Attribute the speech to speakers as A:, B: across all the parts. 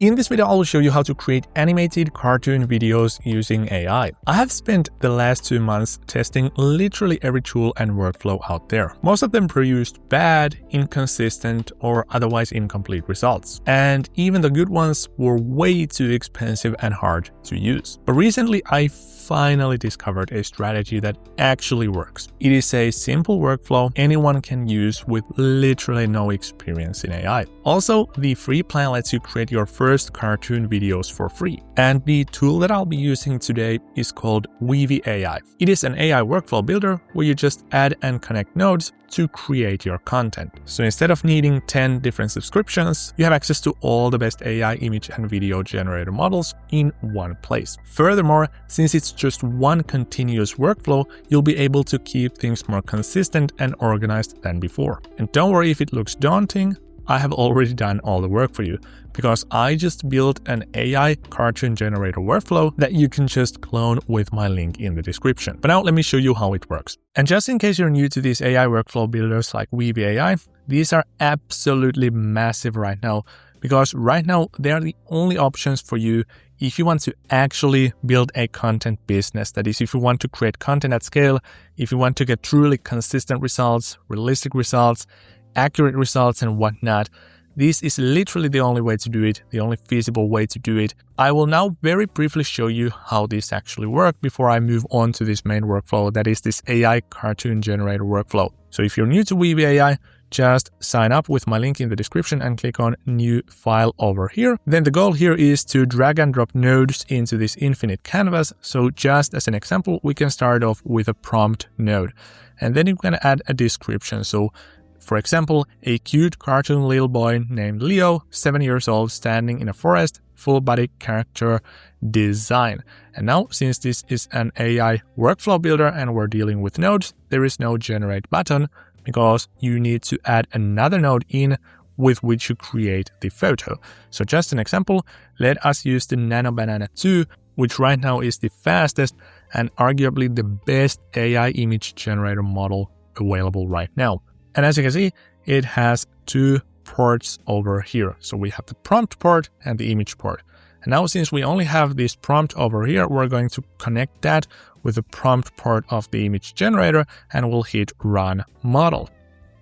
A: In this video, I will show you how to create animated cartoon videos using AI. I have spent the last 2 months testing literally every tool and workflow out there. Most of them produced bad, inconsistent, or otherwise incomplete results. And even the good ones were way too expensive and hard to use. But recently, I finally discovered a strategy that actually works. It is a simple workflow anyone can use with literally no experience in AI. Also, the free plan lets you create your first cartoon videos for free. And the tool that I'll be using today is called Weavy AI. It is an AI workflow builder where you just add and connect nodes to create your content. So instead of needing 10 different subscriptions, you have access to all the best AI image and video generator models in one place. Furthermore, since it's just one continuous workflow, you'll be able to keep things more consistent and organized than before. And don't worry if it looks daunting, I have already done all the work for you, because I just built an AI cartoon generator workflow that you can just clone with my link in the description. But now let me show you how it works. And just in case you're new to these AI workflow builders like Weavy AI, these are absolutely massive right now, because right now they are the only options for you if you want to actually build a content business. That is, if you want to create content at scale, if you want to get truly consistent results, realistic results, accurate results and whatnot. This is literally the only way to do it, the only feasible way to do it. I will now very briefly show you how this actually works before I move on to this main workflow, that is this AI cartoon generator workflow. So if you're new to Weavy AI, just sign up with my link in the description and click on new file over here. Then the goal here is to drag and drop nodes into this infinite canvas. So just as an example, we can start off with a prompt node, and then you can add a description. So for example, a cute cartoon little boy named Leo, 7 years old, standing in a forest, full body character design. And now, since this is an AI workflow builder and we're dealing with nodes, there is no generate button because you need to add another node in with which you create the photo. So just an example, let us use the Nano Banana 2, which right now is the fastest and arguably the best AI image generator model available right now. And as you can see, it has 2 ports over here. So we have the prompt port and the image port. And now, since we only have this prompt over here, we're going to connect that with the prompt port of the image generator and we'll hit run model.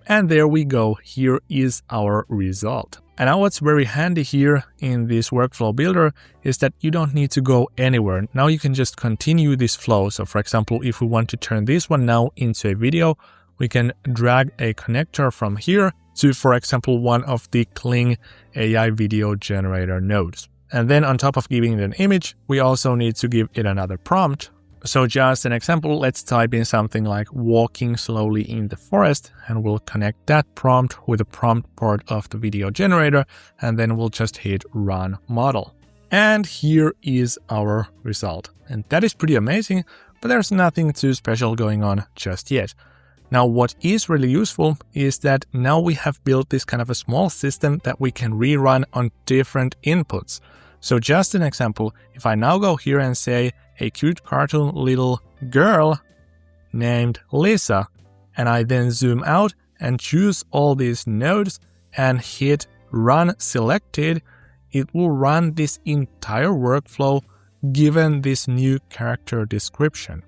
A: And there we go. Here is our result. And now what's very handy here in this workflow builder is that you don't need to go anywhere. Now you can just continue this flow. So for example, if we want to turn this one now into a video, we can drag a connector from here to, for example, one of the Kling AI video generator nodes. And then on top of giving it an image, we also need to give it another prompt. So just an example, let's type in something like walking slowly in the forest, and we'll connect that prompt with the prompt port of the video generator, and then we'll just hit run model. And here is our result. And that is pretty amazing, but there's nothing too special going on just yet. Now, what is really useful is that now we have built this kind of a small system that we can rerun on different inputs. So just an example, if I now go here and say a cute cartoon little girl named Lisa, and I then zoom out and choose all these nodes and hit run selected, it will run this entire workflow given this new character description.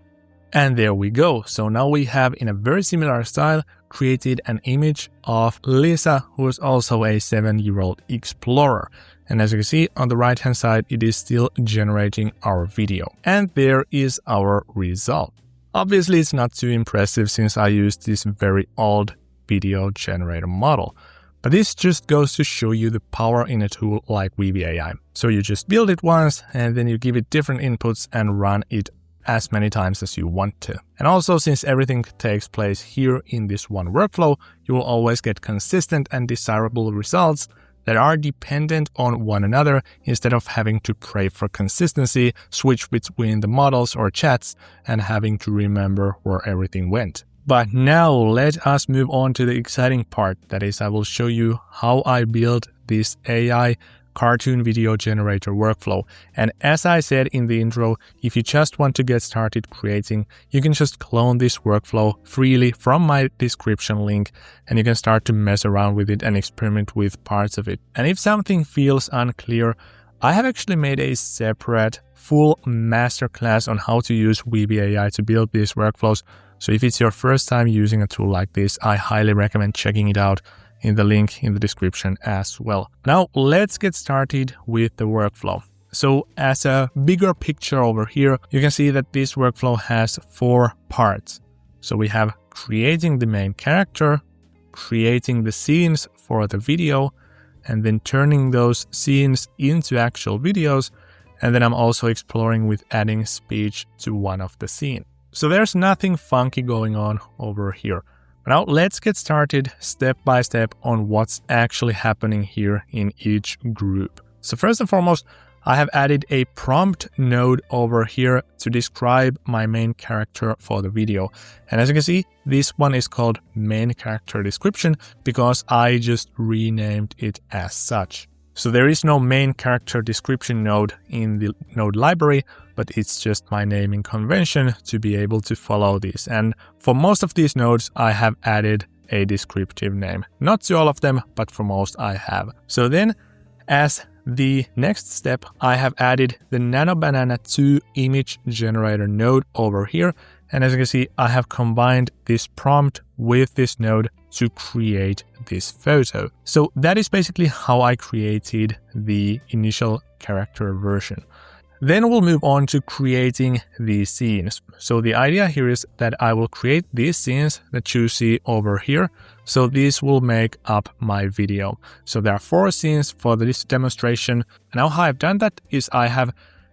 A: And there we go. So now we have, in a very similar style, created an image of Lisa, who is also a 7-year-old explorer. And as you can see on the right hand side, it is still generating our video. And there is our result. Obviously, it's not too impressive since I used this very old video generator model. But this just goes to show you the power in a tool like Weavy AI. So you just build it once and then you give it different inputs and run it as many times as you want to. And also, since everything takes place here in this one workflow, you will always get consistent and desirable results that are dependent on one another instead of having to pray for consistency, switch between the models or chats, and having to remember where everything went. But now let us move on to the exciting part. That is, I will show you how I built this AI cartoon video generator workflow. And as I said in the intro, if you just want to get started creating, you can just clone this workflow freely from my description link, and you can start to mess around with it and experiment with parts of it. And if something feels unclear, I have actually made a separate full masterclass on how to use Weavy AI to build these workflows. So if it's your first time using a tool like this, I highly recommend checking it out in the link in the description as well. Now let's get started with the workflow. So as a bigger picture over here, you can see that this workflow has 4 parts. So we have creating the main character, creating the scenes for the video, and then turning those scenes into actual videos. And then I'm also exploring with adding speech to one of the scenes. So there's nothing funky going on over here. Now let's get started step by step on what's actually happening here in each group. So first and foremost, I have added a prompt node over here to describe my main character for the video. And as you can see, this one is called main character description because I just renamed it as such. So there is no main character description node in the node library, but it's just my naming convention to be able to follow this. And for most of these nodes, I have added a descriptive name. Not to all of them, but for most I have. So then as the next step, I have added the NanoBanana 2 image generator node over here. And as you can see, I have combined this prompt with this node to create this photo. So that is basically how I created the initial character version. Then we'll move on to creating these scenes. So the idea here is that I will create these scenes that you see over here. So these will make up my video. So there are 4 scenes for this demonstration. Now how I've done that is I have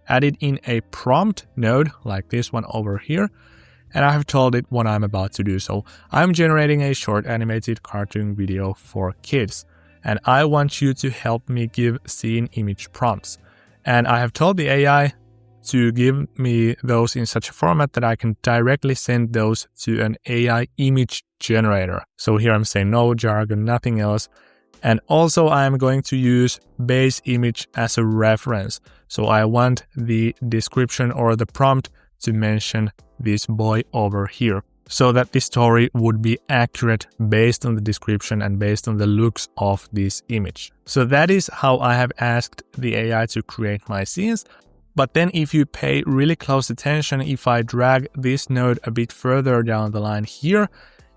A: added in a prompt node like this one over here. And I have told it what I'm about to do. So I'm generating a short animated cartoon video for kids. And I want you to help me give scene image prompts. And I have told the AI to give me those in such a format that I can directly send those to an AI image generator. So here I'm saying no jargon, nothing else. And also I'm going to use base image as a reference. So I want the description or the prompt to mention this boy over here, so that the story would be accurate based on the description and based on the looks of this image. So that is how I have asked the AI to create my scenes. But then if you pay really close attention, if I drag this node a bit further down the line here,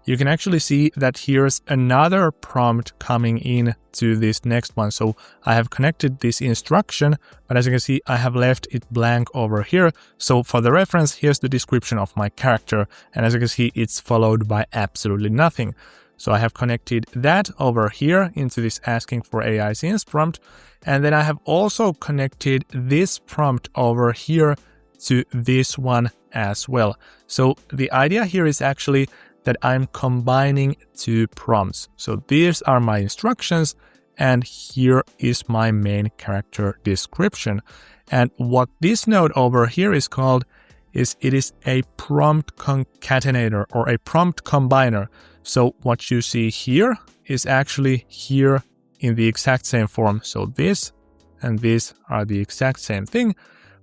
A: you can actually see that here's another prompt coming in to this next one. So I have connected this instruction, but as you can see, I have left it blank over here. So for the reference, here's the description of my character. And as you can see, it's followed by absolutely nothing. So I have connected that over here into this asking for AI scenes prompt. And then I have also connected this prompt over here to this one as well. So the idea here is actually that I'm combining 2 prompts. So these are my instructions and here is my main character description. And what this node over here is called is it is a prompt concatenator or a prompt combiner. So what you see here is actually here in the exact same form. So this and this are the exact same thing,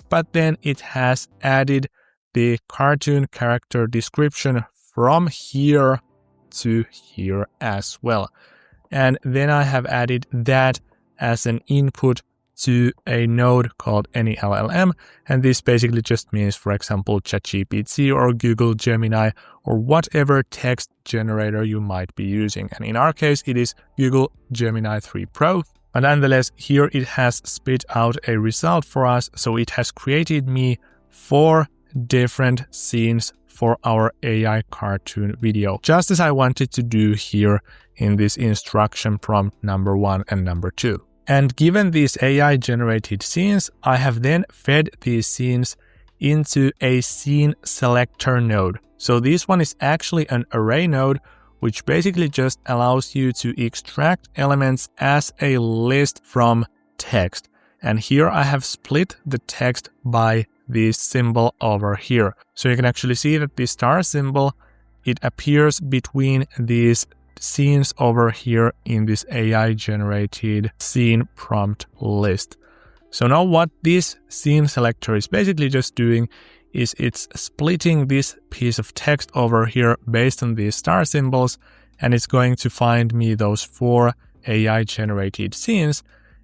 A: but then it has added the cartoon character description from here to here as well. And then I have added that as an input to a node called any LLM. And this basically just means, for example, ChatGPT or Google Gemini or whatever text generator you might be using. And in our case, it is Google Gemini 3 Pro. But nonetheless, here it has spit out a result for us. So it has created me 4 different scenes for our AI cartoon video, just as I wanted to do here in this instruction prompt number 1 and number 2. And given these AI generated scenes, I have then fed these scenes into a scene selector node. So this one is actually an array node, which basically just allows you to extract elements as a list from text. And here I have split the text by this symbol over here. So you can actually see that the star symbol, it appears between these scenes over here in this AI generated scene prompt list. So now what this scene selector is basically just doing is it's splitting this piece of text over here based on these star symbols, and it's going to find me those 4 AI generated scenes.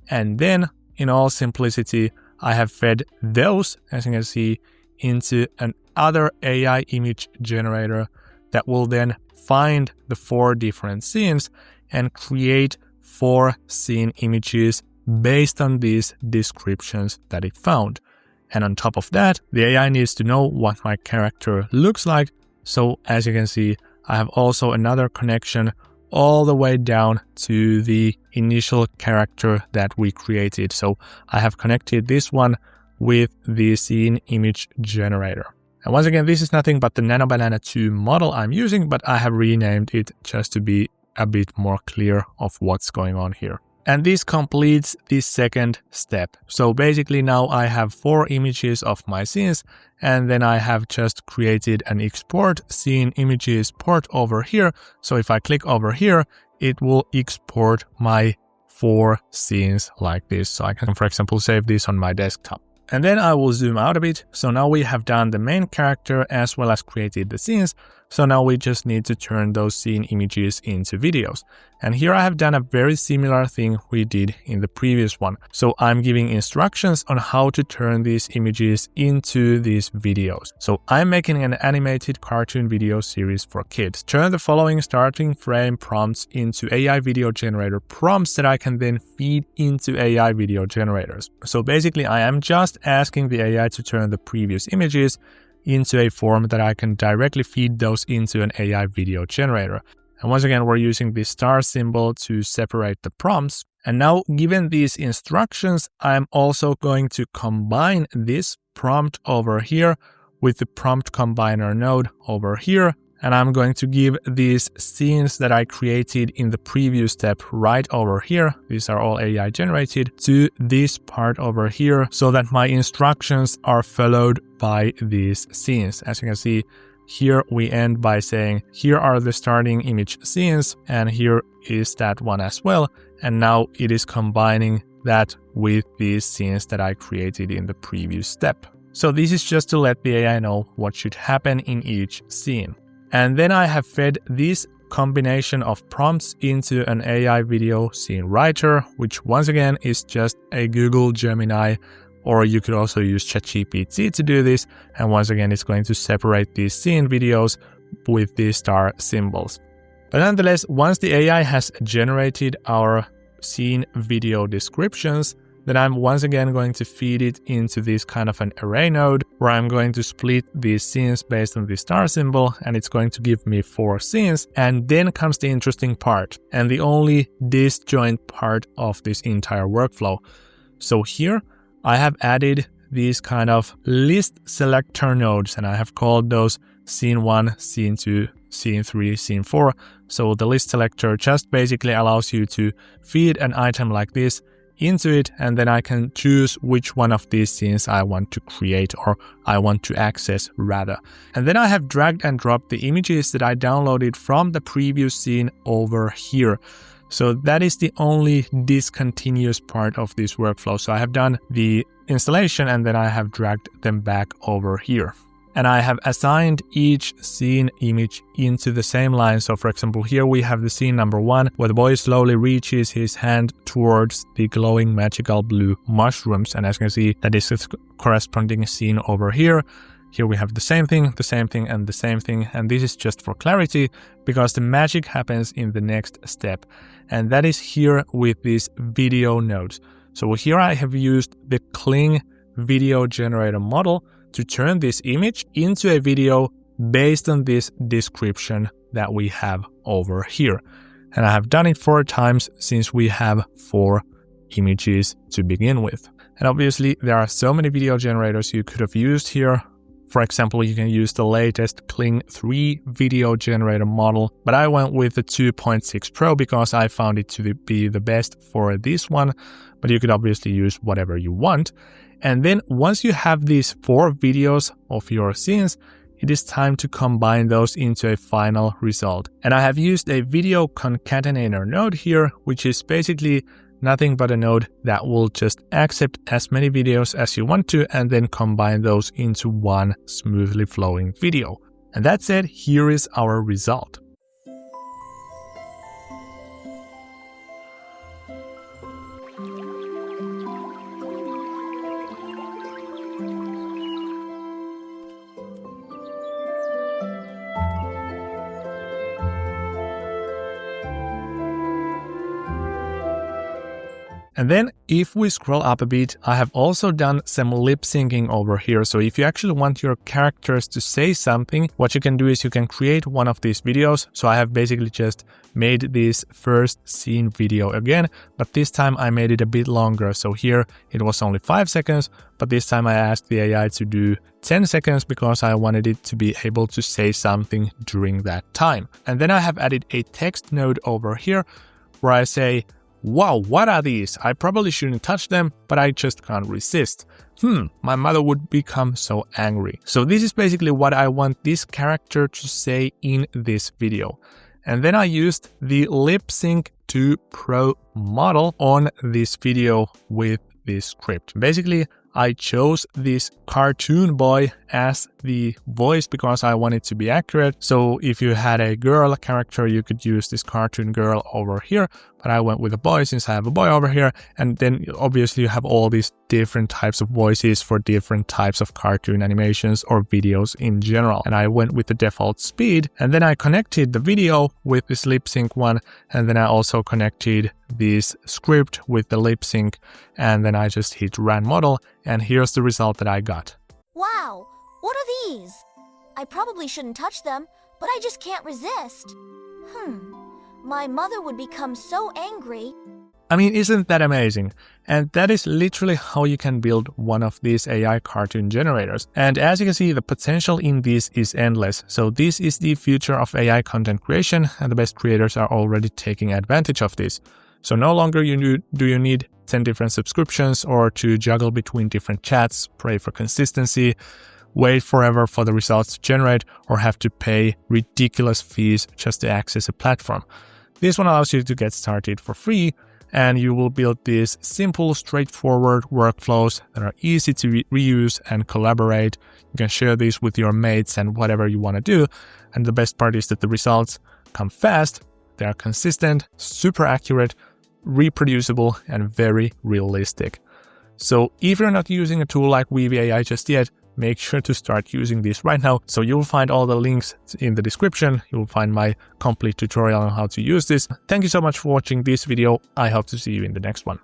A: And then in all simplicity, I have fed those, as you can see, into another AI image generator that will then find the 4 different scenes and create 4 scene images based on these descriptions that it found. And on top of that, the AI needs to know what my character looks like. So as you can see, I have also another connection all the way down to the initial character that we created. So I have connected this one with the scene image generator. And once again, this is nothing but the NanoBanana 2 model I'm using, but I have renamed it just to be a bit more clear of what's going on here. And this completes the second step. So basically now I have 4 images of my scenes, and then I have just created an export scene images port over here. So if I click over here, it will export my 4 scenes like this. So I can, for example, save this on my desktop. And then I will zoom out a bit. So now we have done the main character as well as created the scenes. So now we just need to turn those scene images into videos. And here I have done a very similar thing we did in the previous one. So I'm giving instructions on how to turn these images into these videos. So I'm making an animated cartoon video series for kids. Turn the following starting frame prompts into AI video generator prompts that I can then feed into AI video generators. So basically I am just asking the AI to turn the previous images into a form that I can directly feed those into an AI video generator. And once again, we're using the star symbol to separate the prompts. And now, given these instructions, I'm also going to combine this prompt over here with the prompt combiner node over here. And I'm going to give these scenes that I created in the previous step right over here. These are all AI generated to this part over here so that my instructions are followed by these scenes. As you can see, here we end by saying, here are the starting image scenes, and here is that one as well. And now it is combining that with these scenes that I created in the previous step. So this is just to let the AI know what should happen in each scene. And then I have fed this combination of prompts into an AI video scene writer, which once again is just a Google Gemini, or you could also use ChatGPT to do this. And once again, it's going to separate these scene videos with these star symbols. But nonetheless, once the AI has generated our scene video descriptions, then I'm once again going to feed it into this kind of an array node where I'm going to split these scenes based on the star symbol, and it's going to give me 4 scenes. And then comes the interesting part and the only disjoint part of this entire workflow. So here I have added these kind of list selector nodes, and I have called those scene 1, scene 2, scene 3, scene 4. So the list selector just basically allows you to feed an item like this into it, and then I can choose which one of these scenes I want to create, or I want to access rather. And then I have dragged and dropped the images that I downloaded from the previous scene over here. So that is the only discontinuous part of this workflow. So I have done the installation and then I have dragged them back over here. And I have assigned each scene image into the same line. So for example, here we have the scene number 1, where the boy slowly reaches his hand towards the glowing magical blue mushrooms. And as you can see, that is the corresponding scene over here. Here we have the same thing, and the same thing. And this is just for clarity because the magic happens in the next step. And that is here with these video nodes. So here I have used the Kling video generator model to turn this image into a video based on this description that we have over here. And I have done it 4 times since we have 4 images to begin with. And obviously there are so many video generators you could have used here. For example, you can use the latest Kling 3 video generator model, but I went with the 2.6 Pro because I found it to be the best for this one, but you could obviously use whatever you want. And then once you have these 4 videos of your scenes, it is time to combine those into a final result. And I have used a video concatenator node here, which is basically nothing but a node that will just accept as many videos as you want to and then combine those into one smoothly flowing video. And that said, here is our result. And then if we scroll up a bit, I have also done some lip syncing over here. So if you actually want your characters to say something, what you can do is you can create one of these videos. So I have basically just made this first scene video again, but this time I made it a bit longer. So here it was only 5 seconds, but this time I asked the AI to do 10 seconds because I wanted it to be able to say something during that time. And then I have added a text node over here where I say, wow, what are these? I probably shouldn't touch them, but I just can't resist. My mother would become so angry. So this is basically what I want this character to say in this video. And then I used the Lip Sync 2 Pro model on this video with this script. Basically, I chose this cartoon boy as the voice because I want it to be accurate. So if you had a girl character, you could use this cartoon girl over here, but I went with a boy since I have a boy over here. And then obviously you have all these different types of voices for different types of cartoon animations or videos in general. And I went with the default speed, and then I connected the video with this lip sync one. And then I also connected this script with the lip sync, and then I just hit run model, and here's the result that I got.
B: Wow, what are these? I probably shouldn't touch them, but I just can't resist. My mother would become so angry.
A: I mean, isn't that amazing? And that is literally how you can build one of these AI cartoon generators. And as you can see, the potential in this is endless. So this is the future of AI content creation, and the best creators are already taking advantage of this. So no longer do you need 10 different subscriptions or to juggle between different chats, pray for consistency, wait forever for the results to generate, or have to pay ridiculous fees just to access a platform. This one allows you to get started for free, and you will build these simple, straightforward workflows that are easy to reuse and collaborate. You can share these with your mates and whatever you want to do. And the best part is that the results come fast, they are consistent, super accurate, reproducible, and very realistic. So if you're not using a tool like Weavy AI just yet, make sure to start using this right now. So you'll find all the links in the description. You'll find my complete tutorial on how to use this. Thank you so much for watching this video. I hope to see you in the next one.